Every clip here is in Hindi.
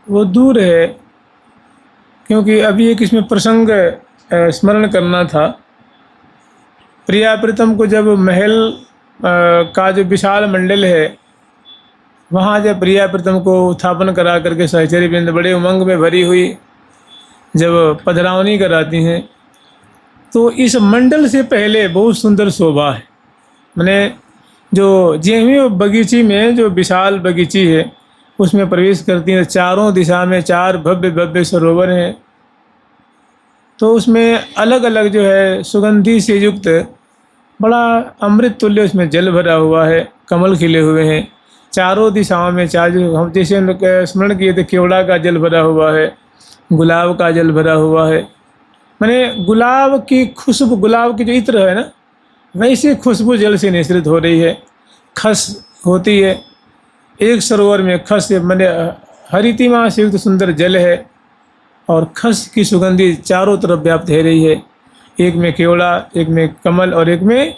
वो दूर है, क्योंकि अभी एक इसमें प्रसंग स्मरण करना था। प्रिया प्रीतम को जब महल का जो विशाल मंडल है, वहाँ जब प्रिया प्रीतम को उत्थापन करा करके सहचरी वृंद बड़े उमंग में भरी हुई जब पधरावनी कराती हैं, तो इस मंडल से पहले बहुत सुंदर शोभा है। मैंने जो जेहवी बगीची में जो विशाल बगीची है उसमें प्रवेश करती हैं, चारों दिशा में 4 भव्य भव्य सरोवर हैं। तो उसमें अलग अलग जो है सुगंधि से युक्त बड़ा अमृत तुल्य उसमें जल भरा हुआ है, कमल खिले हुए हैं चारों दिशाओं में। चार जो हम जैसे हम लोग स्मरण किए थे, केवड़ा का जल भरा हुआ है, गुलाब का जल भरा हुआ है। मैंने गुलाब की खुशबू, गुलाब की जो इत्र है ना, वैसे खुशबू जल से निश्रित हो रही है। खस होती है एक सरोवर में, खस मैंने हरितिमा से युक्त सुंदर जल है और खस की सुगंधी चारों तरफ व्याप्त है रही है। एक में केवड़ा, एक में कमल और एक में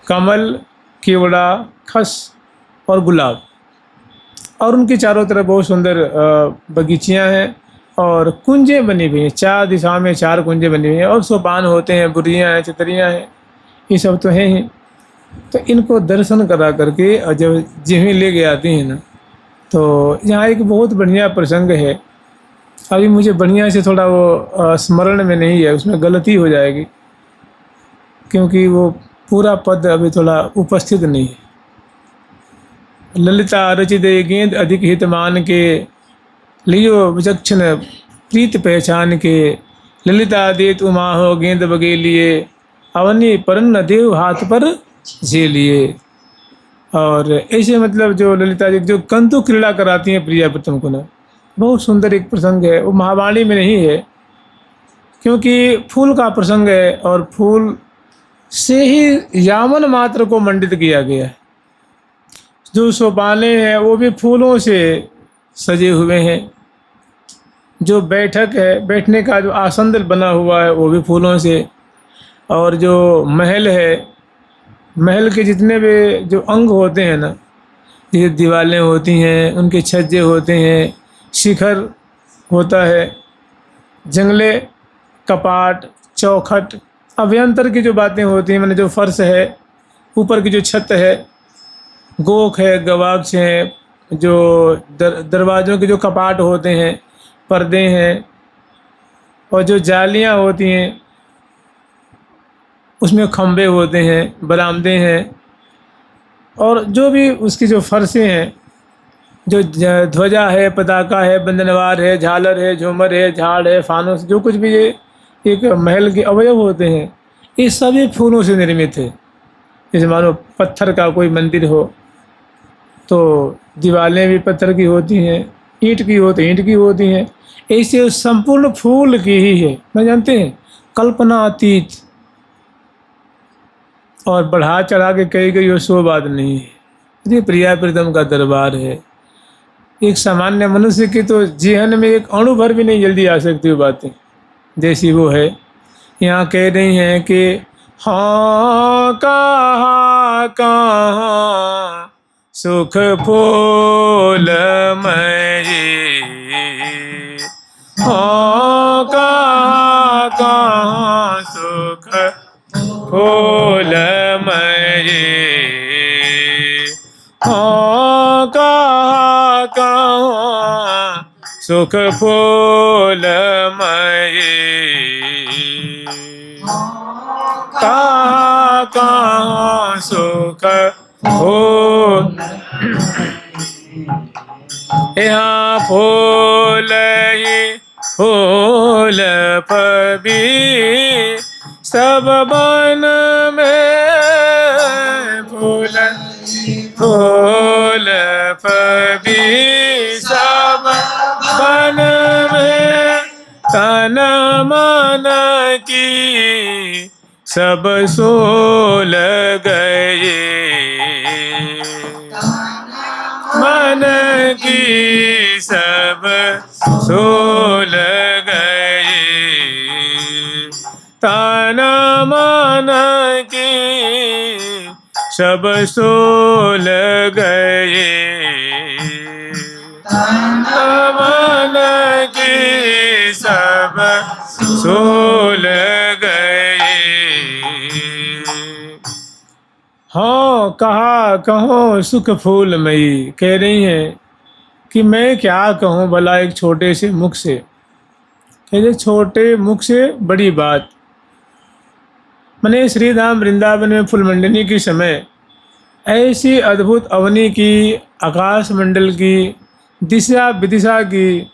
कमल, केवड़ा, खस और गुलाब, और उनकी चारों तरफ बहुत सुंदर बगीचियां हैं और कुंजें बनी हुई हैं। 4 दिशाओं में 4 कुंजें बनी हुई हैं और सोपान होते हैं, बुर्रियाँ हैं, छतरियाँ हैं, ये सब तो हैं ही। तो इनको दर्शन करा करके और जब जिन्हें ले के आती हैं ना, तो यहाँ एक बहुत बढ़िया प्रसंग है। अभी मुझे बढ़िया से थोड़ा वो स्मरण में नहीं है, उसमें गलती हो जाएगी क्योंकि वो पूरा पद अभी थोड़ा उपस्थित नहीं है। ललिता रचित गेंद अधिक हित मान के, लियो विचक्षण प्रीत पहचान के, ललिता देत उमा हो गेंद बगे लिए, अवनी परन्न देव हाथ पर झे लिए। और ऐसे मतलब जो ललिता जी जो कंतु क्रीड़ा कराती हैं प्रिया प्रीतम को ना, बहुत सुंदर एक प्रसंग है। वो महावाणी में नहीं है क्योंकि फूल का प्रसंग है और फूल से ही यामन मात्र को मंडित किया गया है। जो सोपाने हैं वो भी फूलों से सजे हुए हैं। जो बैठक है, बैठने का जो आसन बना हुआ है वो भी फूलों से, और जो महल है, महल के जितने भी जो अंग होते हैं ना, जैसे दीवारें होती हैं, उनके छज्जे होते हैं, शिखर होता है, जंगले, कपाट, चौखट, अभ्यंतर की जो बातें होती हैं, मैंने जो फर्श है, ऊपर की जो छत है, गोख है, गवाक्ष हैं, जो दरवाज़ों के जो कपाट होते हैं, पर्दे हैं, और जो जालियां होती हैं उसमें खंबे होते हैं, बरामदे हैं, और जो भी उसकी जो फर्शें हैं, जो ध्वजा है, पताका है, बंधनवार है, झालर है, झूमर है, झाड़ है, फानस, जो कुछ भी ये एक महल के अवयव होते हैं, ये सभी फूलों से निर्मित है। जैसे मानो पत्थर का कोई मंदिर हो तो दीवारें भी पत्थर की होती हैं, ईंट की होती हैं। ऐसे संपूर्ण फूल की ही है। मैं जानते हैं कल्पना अतीत, और बढ़ा चढ़ा के कही गई वो सो बात नहीं है। ये प्रिया प्रीतम का दरबार है। एक सामान्य मनुष्य की तो जेहन में एक अणु भर भी नहीं जल्दी आ सकती वो बातें जैसी वो है। यहाँ कह रही हैं कि हाँ कहाँ सुख फूल मये, हाँ कहाँ सुख फूल मये, हाँ कहाँ सुख फूल मये, कहाँ सुख फूल, यहाँ फूल ही फूल पबी सब बन में, फूल फूल पबी सब बन में, तन मन की सब सोल गए, मन की सब सोल गए, तन मन की सब सोल गए। अमन की सब सोल गए। हाँ कहा कहो सुख फूल मई, कह रही हैं कि मैं क्या कहूँ भला एक छोटे से मुख से। कहते छोटे मुख से बड़ी बात। मैंने श्री धाम वृंदावन में फूल मंडनी के समय ऐसी अद्भुत अवनी की, आकाश मंडल की, दिशा विदिशा की,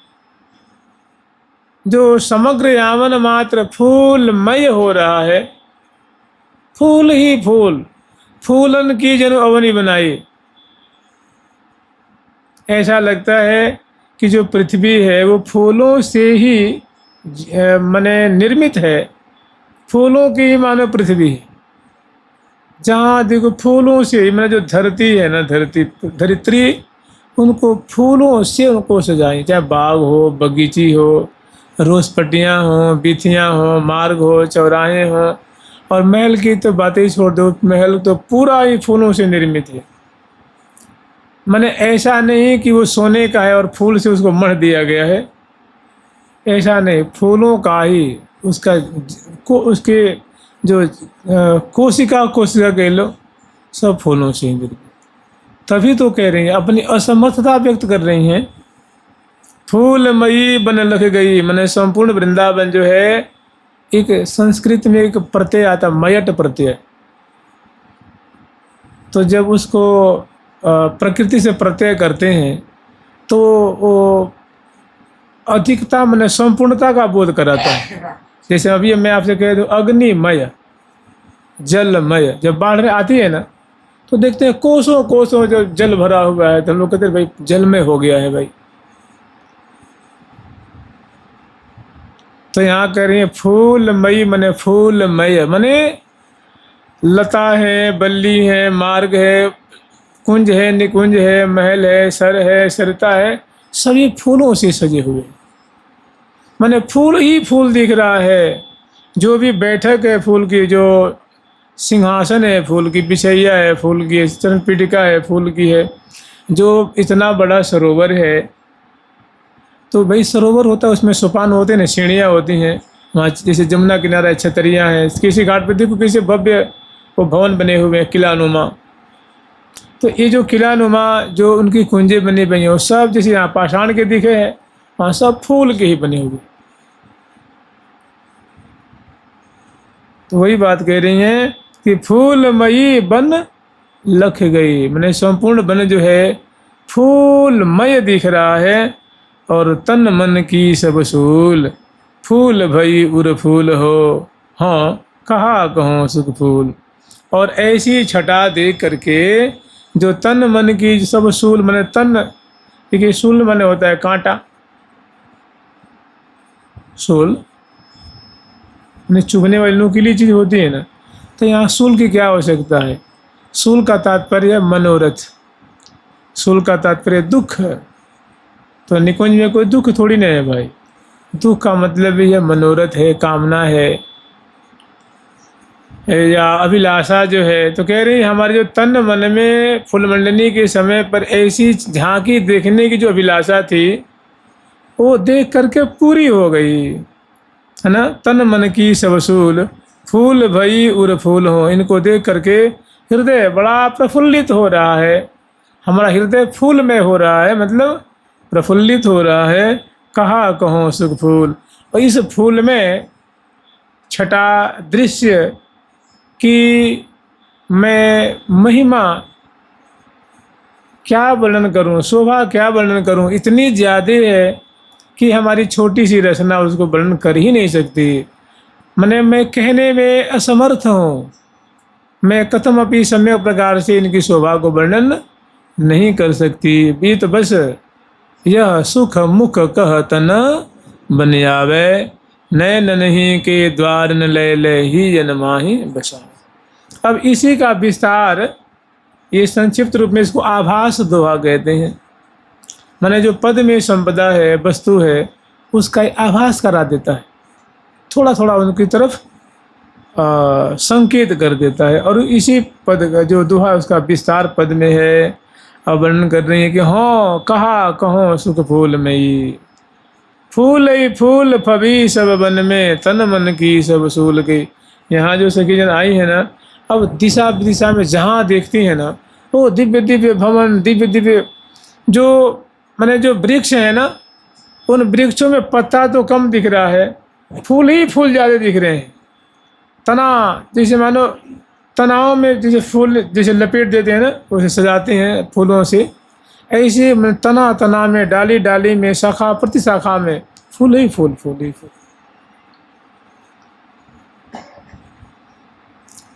जो समग्र यावन मात्र फूलमय हो रहा है। फूल ही फूल, फूलन की जन अवनी बनाई। ऐसा लगता है कि जो पृथ्वी है वो फूलों से ही माने निर्मित है। फूलों की ही मानो पृथ्वी है। जहाँ देखो फूलों से ही, मैंने जो धरती है ना, धरित्री, उनको फूलों से उनको सजाएं। चाहे बाग हो, बगीची हो, रोज पट्टियाँ हो, बीथियाँ हो, मार्ग हो, चौराहे हो। और महल की तो बातें ही छोड़ दो, महल तो पूरा ही फूलों से निर्मित है। मैंने ऐसा नहीं कि वो सोने का है और फूल से उसको मढ़ दिया गया है, ऐसा नहीं। फूलों का ही उसके जो कोशिका कह लो, सब फूलों से ही। तभी तो कह रही हैं, अपनी असमर्थता व्यक्त कर रही हैं। फूलमयी बन लख गई, मैंने संपूर्ण वृंदावन जो है, एक संस्कृत में एक प्रत्यय आता, मयट प्रत्यय। तो जब उसको प्रकृति से प्रत्यय करते हैं तो वो अधिकता मैंने संपूर्णता का बोध कराता है। जैसे अभी मैं आपसे कह दूँ अग्निमय, जलमय। जब बाढ़ आती है ना तो देखते हैं कोसों कोसों जो जल भरा हुआ है, तो हम लोग कहते हैं भाई जलमय हो गया है भाई। तो यहाँ कह रही है फूलमयी, मने फूलमय मने लता है, बल्ली है, मार्ग है, कुंज है, निकुंज है, महल है, सर है, सरिता है, सभी फूलों से सजे हुए। माने फूल ही फूल दिख रहा है। जो भी बैठक है फूल की, जो सिंहासन है फूल की, बिछैया है फूल की, चरण पीठिका है फूल की है। जो इतना बड़ा सरोवर है, तो भाई सरोवर होता है, उसमें सोपान होते हैं ना, सीढ़ियाँ होती हैं। वहाँ जैसे जमुना किनारा है, छतरियाँ हैं। किसी घाट पर देखो किसी भव्य वो भवन बने हुए हैं, किलानुमा। तो ये जो किलानुमा जो उनकी कुंजें बनी हुई हैं, वो सब जैसे यहाँ पाषाण के दिखे हैं, वहाँ सब फूल के ही बने हुए। तो वही बात कह रही हैं कि फूलमयी बन लख गई, मैंने संपूर्ण वन जो है फूलमय दिख रहा है। और तन मन की सब सूल, फूल भई उर फूल हो, हाँ कहा कहो सुख फूल। और ऐसी छटा देख करके जो तन मन की सब सूल, मैंने तन, देखिए सूल मैंने होता है कांटा, सूल मैंने चुभने वाली नुकीली चीज होती है ना। तो यहाँ सूल की क्या आवश्यकता है? सूल का तात्पर्य मनोरथ, सूल का तात्पर्य दुख। तो निकुंज में कोई दुख थोड़ी नहीं है भाई। दुख का मतलब भी है मनोरथ है, कामना है या अभिलाषा जो है। तो कह रही हमारे जो तन मन में फूलमंडनी के समय पर ऐसी झांकी देखने की जो अभिलाषा थी, वो देख करके पूरी हो गई, है ना। तन मन की सब सूल, फूल भई उर फूल हो। इनको देख करके हृदय बड़ा प्रफुल्लित हो रहा है। हमारा हृदय फूल में हो रहा है, मतलब प्रफुल्लित हो रहा है। कहा कहो सुख फूल। और इस फूल में छटा दृश्य की मैं महिमा क्या वर्णन करूं, शोभा क्या वर्णन करूं, इतनी ज़्यादा है कि हमारी छोटी सी रचना उसको वर्णन कर ही नहीं सकती। मैं कहने में असमर्थ हूँ। मैं कथम अपनी सम्यक प्रकार से इनकी शोभा को वर्णन नहीं कर सकती। बीत बस यह सुख मुख कहत न बन आवे, नैन नहीं के द्वार न ले ले ही जन्माही बसा। अब इसी का विस्तार, ये संक्षिप्त रूप में इसको आभास दोहा कहते हैं। मैंने जो पद में संपदा है, वस्तु है, उसका आभास करा देता है, थोड़ा थोड़ा उनकी तरफ संकेत कर देता है। और इसी पद का जो दोहा उसका विस्तार पद में है, अब वर्णन कर रही है कि हाँ कहा कहो सुख फूल मई, फूल ही फूल फबी सब बन में, तन मन की सब सूल के। यहाँ जो सखी जन आई है ना, अब दिशा दिशा में जहाँ देखती है ना, वो दिव्य दिव्य भवन, दिव्य दिव्य जो माने जो वृक्ष है ना, उन वृक्षों में पत्ता तो कम दिख रहा है, फूल ही फूल ज़्यादा दिख रहे हैं। तना जैसे मानो तनाव में जैसे फूल जैसे लपेट देते हैं ना, उसे सजाते हैं फूलों से, ऐसे तना तना में, डाली डाली में, शाखा प्रति शाखा में फूल ही फूल, फूल ही फूल।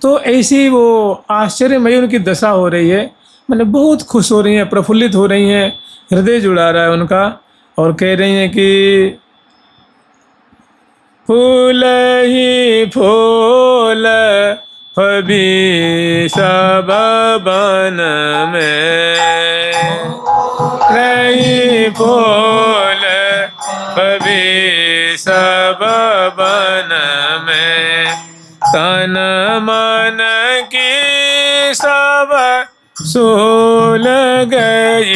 तो ऐसी वो आश्चर्यमयी उनकी दशा हो रही है, मैंने बहुत खुश हो रही हैं, प्रफुल्लित हो रही हैं, हृदय जुड़ा रहा है उनका, और कह रही हैं कि फूल ही फूल फबी सब बन में, रही फूल फबी सब बन में, तन मन की सब सूल गई,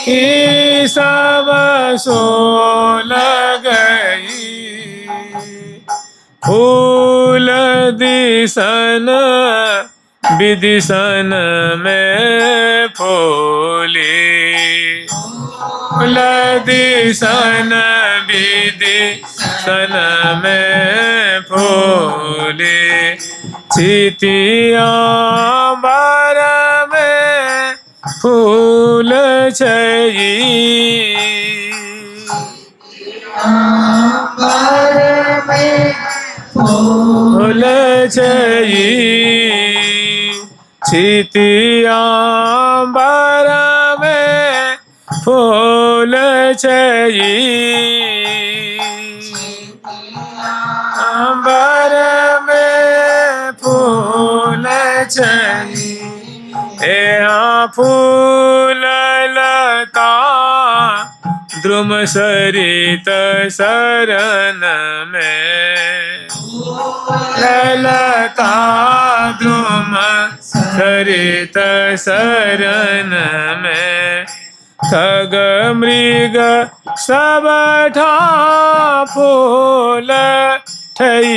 की सब सूल गई, फूल दिसन विदिशन में फूली, फूल दिसन विदिशन में फूली, चितिया बार में फूल छई, फूल छई, चितिया बार में फूल छई, अंबर में फूल छई, यहाँ फूल लता द्रुम सरित शरण में, ललता द्रुम सरित शरण में, खग मृग सब ठा फूल ठई,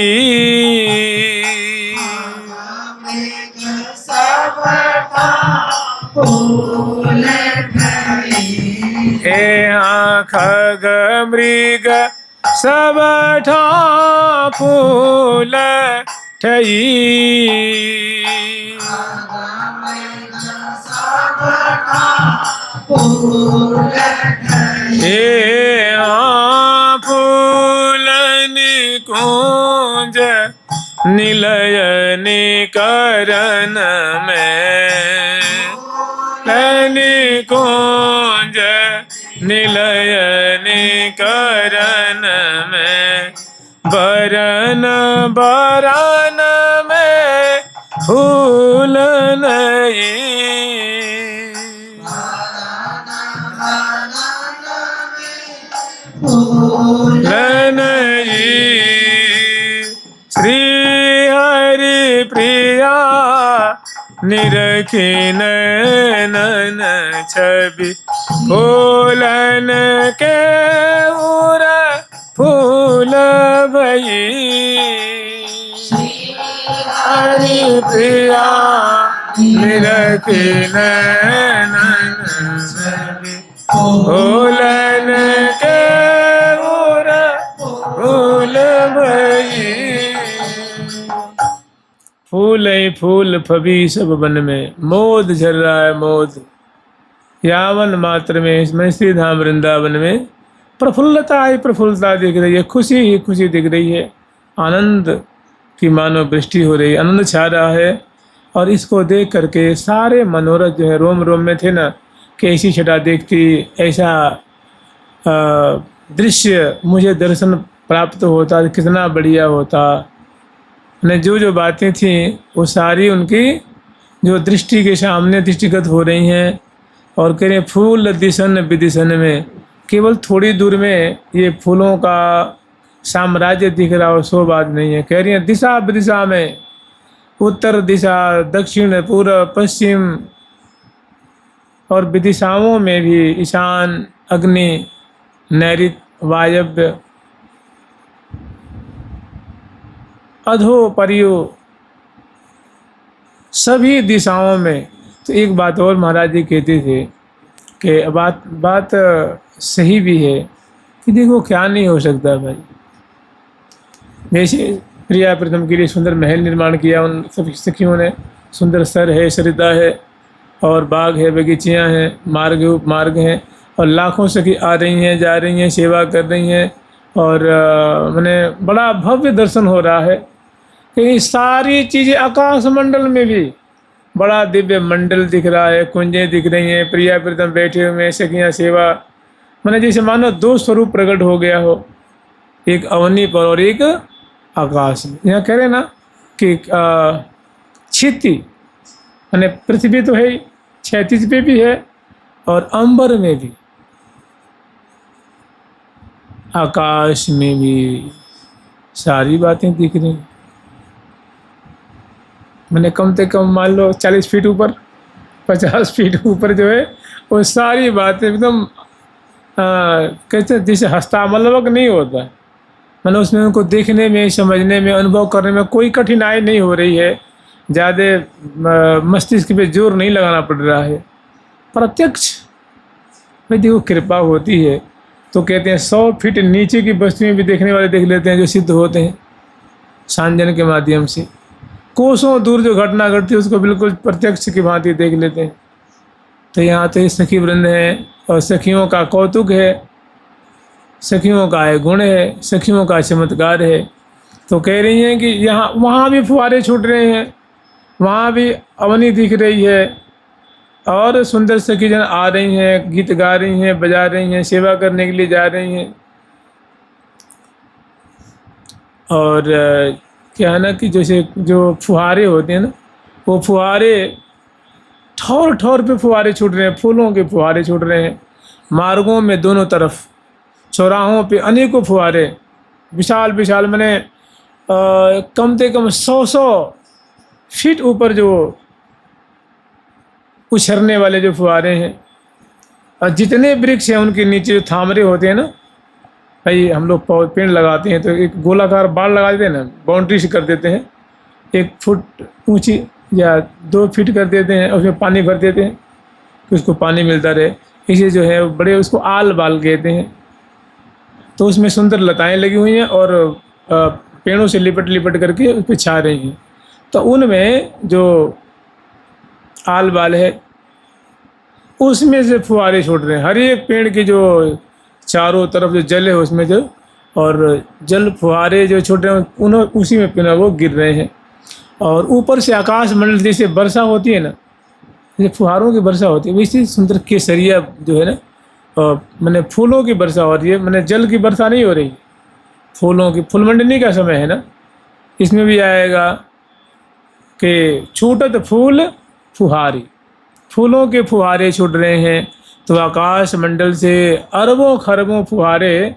यहाँ खग मृग सब ठा फूल ठई, यहाँ फूल निकुंज निलयन करन में, निकुंज निलयन करन में, बरन बरन में फूल नहीं, फूल नहीं, श्री हरि प्रिया निरखी नैनन छवि, फूलन के उर फूल भई, हरि प्रिया निरखी नैनन छवि, फूलन के उर फूल भई, फूल ही फूल फबी सब बन में, मोद झर रहा है मोद, यावन मात्र में इसमें श्री धाम वृंदावन में प्रफुल्लता ही प्रफुल्लता दिख रही है, खुशी ही खुशी दिख रही है, आनंद की मानो वृष्टि हो रही है, आनंद छा रहा है। और इसको देख करके सारे मनोरथ जो है रोम रोम में थे ना, कि ऐसी छटा देखती, ऐसा दृश्य मुझे दर्शन प्राप्त होता, कितना बढ़िया होता। ने जो बातें थी वो सारी उनकी जो दृष्टि के सामने दृष्टिगत हो रही हैं, और कह रहे हैं फूल दिशन विदिशन में, केवल थोड़ी दूर में ये फूलों का साम्राज्य दिख रहा हो, सो बात नहीं है। कह रही हैं दिशा विदिशा में, उत्तर दिशा, दक्षिण, पूर्व, पश्चिम और विदिशाओं में भी ईशान, अग्नि, नैऋत्य, वायव्य, अधो, पर्यो, सभी दिशाओं में। तो एक बात और महाराज जी कहते थे कि बात सही भी है कि देखो क्या नहीं हो सकता भाई। जैसे प्रिया प्रथम के लिए सुंदर महल निर्माण किया उन सब सखियों ने, सुंदर सर है, सरिता है और बाग है, बगीचियाँ हैं, मार्ग उपमार्ग हैं और लाखों सखी आ रही हैं, जा रही हैं, सेवा कर रही हैं और मैंने बड़ा भव्य दर्शन हो रहा है कि ये सारी चीज़ें आकाश मंडल में भी बड़ा दिव्य मंडल दिख रहा है, कुंजें दिख रही हैं, प्रिया प्रीतम बैठे हुए हैं, सखियाँ सेवा, मैंने जैसे मानो दो स्वरूप प्रकट हो गया हो, एक अवनी पर और एक आकाश में। यहाँ कह रहे ना कि क्षिति मैंने पृथ्वी तो है ही, क्षैतिज पे भी है और अंबर में भी, आकाश में भी सारी बातें दिख रही हैं। मैंने कम से कम मान लो 40 फीट ऊपर, 50 फीट ऊपर जो है वो सारी बातें एकदम कहते हैं जैसे हस्तामलवक नहीं होता, मैंने उसमें उनको देखने में, समझने में, अनुभव करने में कोई कठिनाई नहीं हो रही है, ज़्यादा मस्तिष्क पे जोर नहीं लगाना पड़ रहा है, प्रत्यक्ष भाई देखो कृपा होती है। तो कहते हैं 100 फीट नीचे की वस्तुएं भी देखने वाले देख लेते हैं जो सिद्ध होते हैं सांजन के माध्यम से। कोसों दूर जो घटना घटती है उसको बिल्कुल प्रत्यक्ष की भांति देख लेते हैं। तो यहाँ तो ये सखी वृंद है और सखियों का कौतुक है, सखियों का है गुण है, सखियों का चमत्कार है। तो कह रही हैं कि यहाँ वहाँ भी फुहारे छूट रहे हैं, वहाँ भी अवनी दिख रही है और सुंदर सखी जन आ रही हैं, गीत गा रही हैं, बजा रही हैं, सेवा करने के लिए जा रही हैं। और क्या है ना कि जैसे जो फुहारे होते हैं ना, वो फुहारे ठौर ठौर पे फुहारे छूट रहे हैं, फूलों के फुहारे छूट रहे हैं, मार्गों में दोनों तरफ, चौराहों पे अनेकों फुहारे, विशाल विशाल मैंने कम से कम 100 फीट ऊपर जो उछलने वाले जो फुहारे हैं। और जितने वृक्ष हैं उनके नीचे जो थामरे होते हैं ना, भाई हम लोग पेड़ लगाते हैं तो एक गोलाकार बाड़ लगा देते हैं ना, बाउंड्री से कर देते हैं 1 फुट ऊंची या 2 फीट कर देते हैं, उसमें पानी भर देते हैं कि उसको पानी मिलता रहे। इसे जो है बड़े उसको आल बाल कहते हैं। तो उसमें सुंदर लताएं लगी हुई हैं और पेड़ों से लिपट लिपट करके उस पर छा रही हैं। तो उनमें जो आल बाल है उसमें से फुहारे छोड़ रहे हैं, हर एक पेड़ के जो चारों तरफ जो जल है उसमें जो, और जल फुहारे जो छोड़ रहे हैं उसी में पिना वो गिर रहे हैं। और ऊपर से आकाश मंडल जैसे वर्षा होती है ना, जैसे फुहारों की वर्षा होती है, वैसे सुंदर केसरिया जो है ना, मैंने फूलों की वर्षा हो रही है, मैंने जल की वर्षा नहीं हो रही, फूलों की, फूलमंडनी का समय है ना, इसमें भी आएगा कि छूटत फूल फुहारी, फूलों के फुहारे छूट रहे हैं। तो आकाश मंडल से अरबों खरबों फुहारे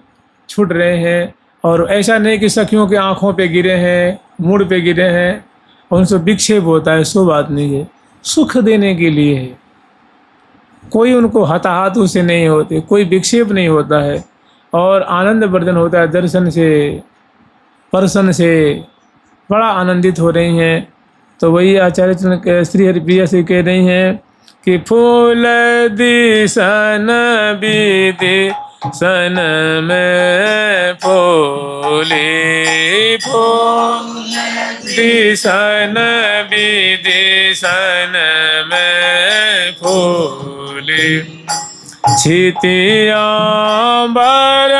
छूट रहे हैं। और ऐसा नहीं कि सखियों की आँखों पे गिरे हैं, मुड़ पे गिरे हैं और उनसे विक्षेप होता है, सो बात नहीं है, सुख देने के लिए है। कोई उनको हताहत से नहीं होते, कोई विक्षेप नहीं होता है और आनंद वर्धन होता है दर्शन से, प्रसन्न से, बड़ा आनंदित हो रही हैं। तो वही आचार्य श्री हरिप्रिया से कह रही हैं कि फूल दिसन बीदी सन में फूले, फूल दिसन बीदी सन में फूले, छितिया बर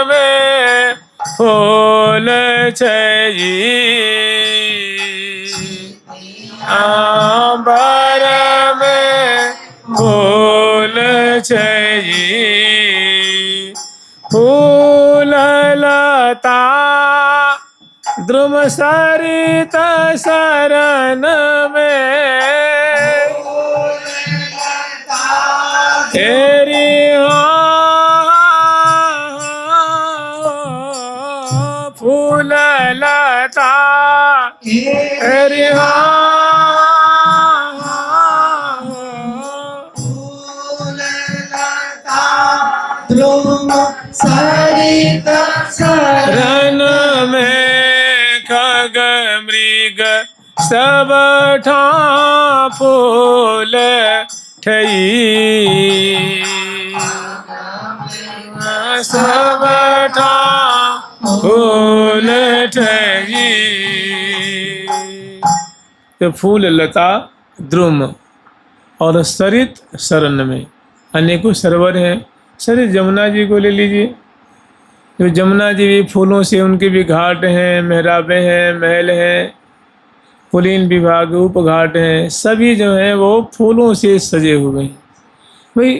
में फूल चाहिए, आंबर में फूल चाहिए, फूल लता द्रुम सरित शरण में, तेरी फूल लता तेरी सब ठां फूल ठई, सब ठां फूल ठई। तो फूल लता द्रुम और सरित शरण में, अनेकों सरोवर हैं। सरित जमुना जी को ले लीजिए, जो जमुना जी भी फूलों से, उनके भी घाट हैं, मेहराबें हैं, महल हैं, पुलीन विभाग उपघाट हैं, सभी जो हैं वो फूलों से सजे हुए हैं। भाई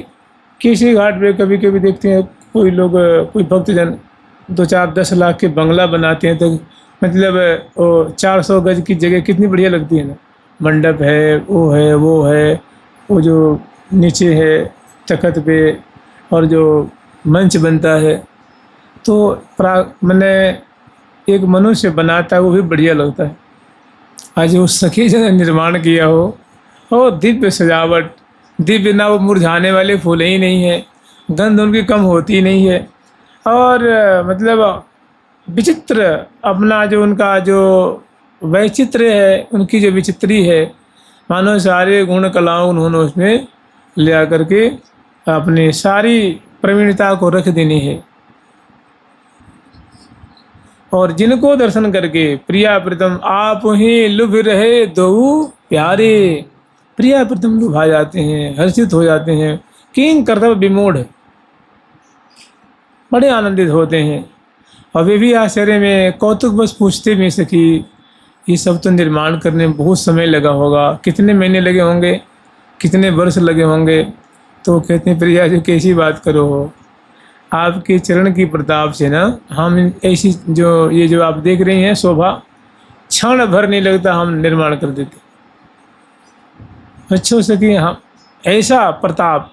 किसी घाट पे कभी कभी देखते हैं कोई लोग, कोई भक्तजन 2-4-10 लाख के बंगला बनाते हैं, तो मतलब वो 400 गज की जगह कितनी बढ़िया लगती है ना। मंडप है, वो है, वो जो नीचे है तखत पे, और जो मंच बनता है, तो मैंने एक मनुष्य बनाता है, वो भी बढ़िया लगता है। आज उस सखी जी ने निर्माण किया हो, और दिव्य सजावट, दिव्य ना, वो मुरझाने वाले फूल ही नहीं है, गंध उनकी कम होती नहीं है, और मतलब विचित्र अपना जो उनका जो वैचित्र है, उनकी जो विचित्री है, मानो सारे गुण कलाओं उन्होंने उसमें ले आकर के अपनी सारी प्रवीणता को रख देनी है। और जिनको दर्शन करके प्रिया प्रीतम आप ही लुभ रहे दो प्यारे, प्रिया प्रीतम लुभा जाते हैं, हर्षित हो जाते हैं, किंग कर्तव्य विमूढ़, बड़े आनंदित होते हैं। और वे भी आश्चर्य में कौतुक बस पूछते भी सकी, ये सब तो निर्माण करने में बहुत समय लगा होगा, कितने महीने लगे होंगे, कितने वर्ष लगे होंगे। तो कहते हैं प्रिया जी कैसी बात करो हो, आपके चरण की प्रताप से ना हम ऐसी जो ये जो आप देख रही हैं शोभा, क्षण भर नहीं लगता हम निर्माण कर देते। अच्छो से कि हम ऐसा प्रताप।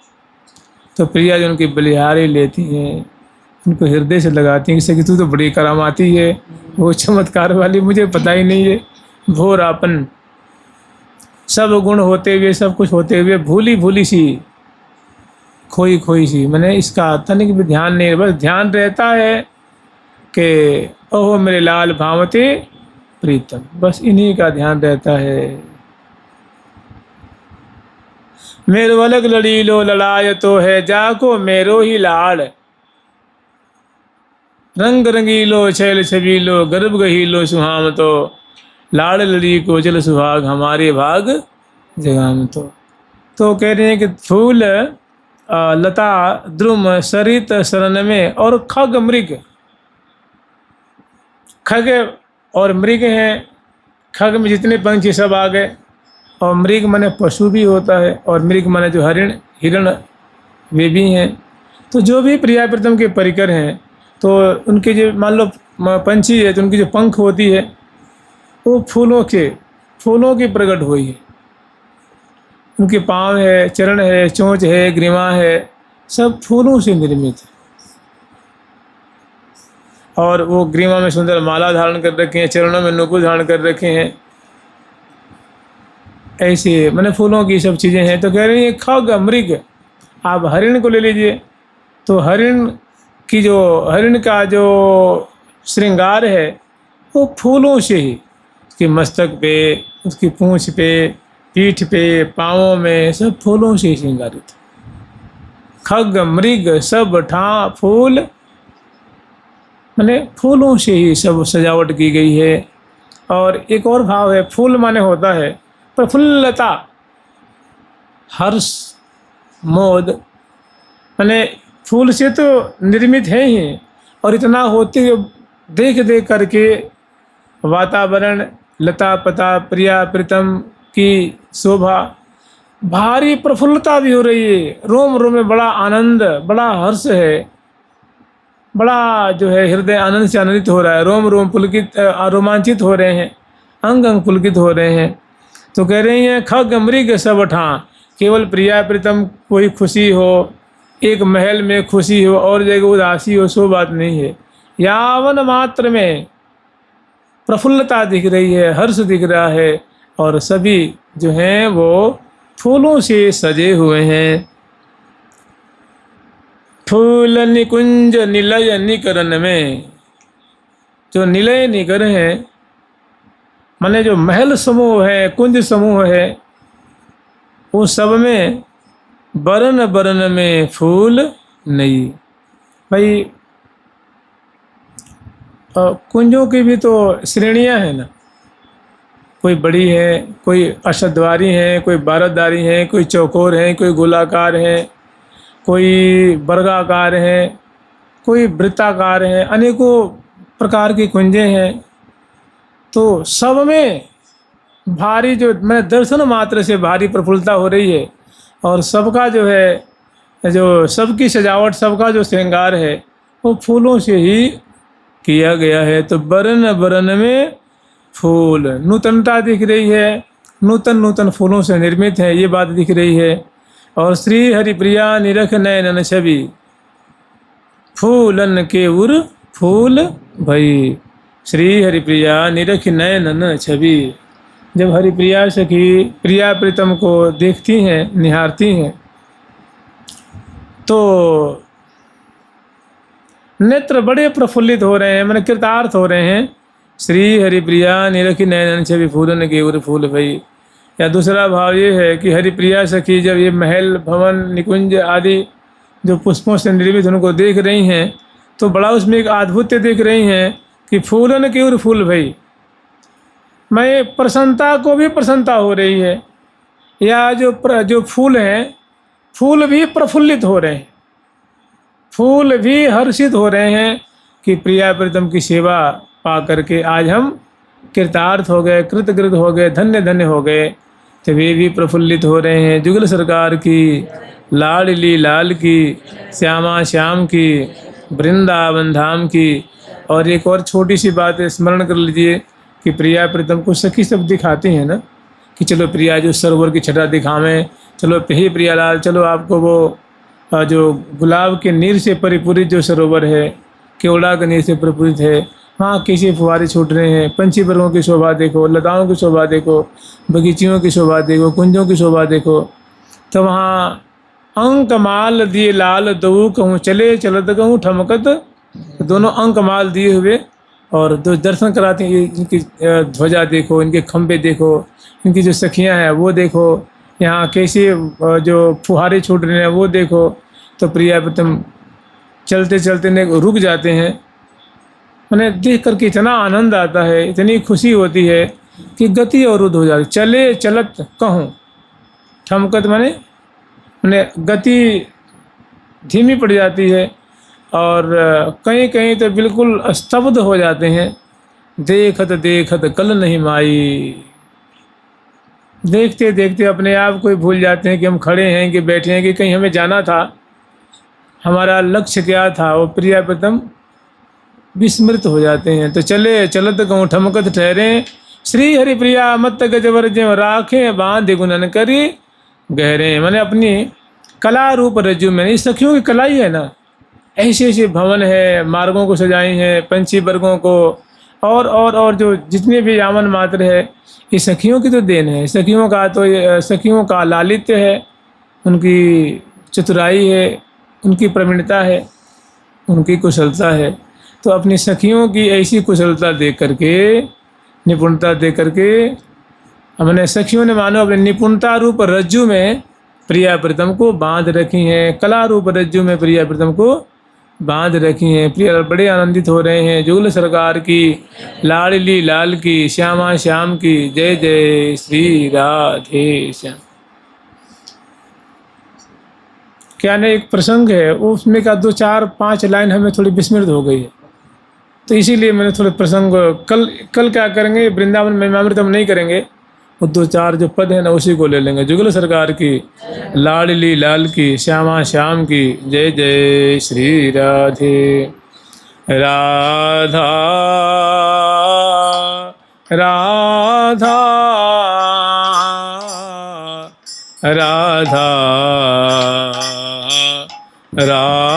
तो प्रिया जी उनकी बलिहारी लेती हैं, उनको हृदय से लगाती हैं कि तू तो बड़ी करामाती है, वो चमत्कार वाली मुझे पता ही नहीं है। भोरापन, सब गुण होते हुए, सब कुछ होते हुए भूली भूली सी, खोई खोई सी, मैंने इसका आता नहीं कि भी ध्यान नहीं, बस ध्यान रहता है कि ओहो मेरे लाल भावते प्रीतम, बस इन्हीं का ध्यान रहता है। मेरो अलग लड़ीलो लड़ाय तो है जाको मेरो ही लाड़, रंग रंगीलो छैल छबीलो गर्भ गहीलो सुहाम तो, लाड़ लड़ी को जल सुहाग हमारे भाग जगाम तो कह रहे हैं कि फूल लता द्रुम सरित शरण में, और खग मृग, खग और मृग हैं, खग में जितने पंछी सब आ गए, और मृग माने पशु भी होता है, और मृग माने जो हरिण हिरण वे भी हैं। तो जो भी प्रिया प्रीतम के परिकर हैं, तो उनके जो मान लो पंछी है, तो उनकी जो पंख होती है वो फूलों की प्रकट हुई है। उनके पाँव है, चरण है, चोंच है, ग्रीवा है, सब फूलों से निर्मित है। और वो ग्रीवा में सुंदर माला धारण कर रखे हैं, चरणों में नुपुर धारण कर रखे हैं, ऐसे मैंने फूलों की सब चीज़ें हैं। तो कह रही है खग मृग, आप हरिण को ले लीजिए, तो हरिण का जो श्रृंगार है वो फूलों से ही, उसके मस्तक पे, उसकी पूंछ पे, पीठ पे, पाँवों में, सब फूलों से ही श्रृंगारित। खग मृग सब ठां फूल, माने फूलों से ही सब सजावट की गई है। और एक और भाव है, फूल माने होता है प्रफुल्लता, हर्ष, मोद, माने फूल से तो निर्मित है ही, और इतना होते हुए देख देख करके वातावरण, लता पता, प्रिया प्रीतम की शोभा, भारी प्रफुल्लता भी हो रही है, रोम रोम में बड़ा आनंद, बड़ा हर्ष है, बड़ा जो है हृदय आनंद से आनंदित हो रहा है, रोम रोम पुलकित रोमांचित हो रहे हैं, अंग अंग पुलकित हो रहे हैं। तो कह रही हैं खग मृग सब ठां, केवल प्रिया प्रीतम कोई खुशी हो, एक महल में खुशी हो और जगह उदासी हो, सो बात नहीं है। यावन मात्र में प्रफुल्लता दिख रही है, हर्ष दिख रहा है, और सभी जो हैं वो फूलों से सजे हुए हैं। फूल निकुंज निलय निकरन में, जो निलय निकर हैं माने जो महल समूह है, कुंज समूह है, उन सब में बरन बरन में फूल नहीं। भाई कुंजों की भी तो श्रेणियां हैं ना, कोई बड़ी है, कोई अष्टद्वारी है, कोई बारहद्वारी है, कोई चौकोर है, कोई गोलाकार है, कोई वर्गाकार है, कोई वृत्ताकार है, अनेकों प्रकार की कुंजें हैं। तो सब में भारी जो मैं दर्शन मात्र से भारी प्रफुल्लता हो रही है, और सबका जो है, जो सबकी सजावट, सबका जो श्रृंगार है वो फूलों से ही किया गया है। तो बरन बरन में फूल, नूतनता दिख रही है, नूतन नूतन फूलों से निर्मित है, ये बात दिख रही है। और श्री हरिप्रिया निरख नयन छवि, फूलन के उर फूल भई। श्री हरिप्रिया निरख नयन छवि, जब हरिप्रिया सखी प्रिया प्रीतम को देखती हैं, निहारती हैं, तो नेत्र बड़े प्रफुल्लित हो रहे हैं, मैंने कृतार्थ हो रहे हैं। श्री हरिप्रिया निरखी नयन छवि, फूलन के उर फूल भई। या दूसरा भाव ये है कि हरिप्रिया सखी जब ये महल, भवन, निकुंज आदि जो पुष्पों से निर्मित उनको देख रही हैं, तो बड़ा उसमें एक अद्भुत देख रही हैं कि फूलन के उर फूल भई। मैं प्रसन्नता को भी प्रसन्नता हो रही है, या जो फूल हैं, फूल भी प्रफुल्लित हो रहे हैं, फूल भी हर्षित हो रहे हैं कि प्रिया प्रीतम की सेवा पा करके आज हम कृतार्थ हो गए, कृतकृत हो गए, धन्य धन्य हो गए। तो वे भी प्रफुल्लित हो रहे हैं। जुगल सरकार की, लाडली लाल की, श्यामा श्याम की, वृंदावन धाम की। और एक और छोटी सी बात स्मरण कर लीजिए कि प्रिया प्रीतम को सखी सब दिखाती हैं ना, कि चलो प्रिया जो सरोवर की छटा दिखावें, चलो हे प्रियालाल, चलो आपको वो जो गुलाब के नीर से परिपूरित जो सरोवर है, केवड़ा के नीर से परिपूरित है, वहाँ कैसे फुहारे छूट रहे हैं, पंछी वर्गों की शोभा देखो, लताओं की शोभा देखो, बगीचियों की शोभा देखो, कुंजों की शोभा देखो। तो वहाँ अंक माल दिए लाल दऊ कहूँ चले चलत कहूँ ठमकत, दोनों अंक माल दिए हुए और दो दर्शन कराते हैं। इनकी ध्वजा देखो, इनके खंभे देखो, इनकी जो सखियाँ हैं वो देखो, यहाँ कैसे जो फुहारे छूट रहे हैं वो देखो। तो प्रिया प्रीतम चलते चलते ने रुक जाते हैं। मैंने देख करके इतना आनंद आता है, इतनी खुशी होती है कि गति अवरुद्ध हो जाती। चले चलत कहूँ ठमकत, मैंने गति धीमी पड़ जाती है, और कहीं कहीं तो बिल्कुल स्तब्ध हो जाते हैं। देखत देखत कल नहीं माई, देखते देखते अपने आप को ही भूल जाते हैं कि हम खड़े हैं कि बैठे हैं, कि कहीं हमें जाना था, हमारा लक्ष्य क्या था, वो प्रिया प्रीतम विस्मृत हो जाते हैं। तो चले चलत कहूँ ठमकत ठहरे, श्री हरिप्रिया मत गजवर ज्यों राखें बांध गुणन करी गहरे। मैंने अपनी कला रूप रज्जु में, इस सखियों की कला ही है ना, ऐसे ऐसे भवन है, मार्गों को सजाई हैं, पंछी वर्गों को, और जो जितने भी यामन मात्र है, ये सखियों की तो देन है। सखियों का तो सखियों का लालित्य है, उनकी चतुराई है, उनकी प्रवीणता है, उनकी कुशलता है। तो अपनी सखियों की ऐसी कुशलता देख करके, निपुणता देख करके, हमने सखियों ने मानो अपने निपुणता रूप रज्जु में प्रिया प्रीतम को बांध रखी हैं, कला रूप रज्जु में प्रिया प्रीतम को बांध रखी हैं। प्रिया बड़े आनंदित हो रहे हैं। जुगल सरकार की, लाडली लाल की, श्यामा श्याम की, जय जय श्री राधे श्याम। क्या ने एक प्रसंग है, उसमें का 2 4 5 लाइन हमें थोड़ी विस्मृत हो गई है, तो इसीलिए मैंने थोड़े प्रसंग कल क्या करेंगे, वृंदावन में अमृतम नहीं करेंगे, वो 2 4 जो पद है ना उसी को ले लेंगे। जुगल सरकार की, लाडली लाल की, श्यामा श्याम की, जय जय श्री राधे। राधा राधा राधा राधा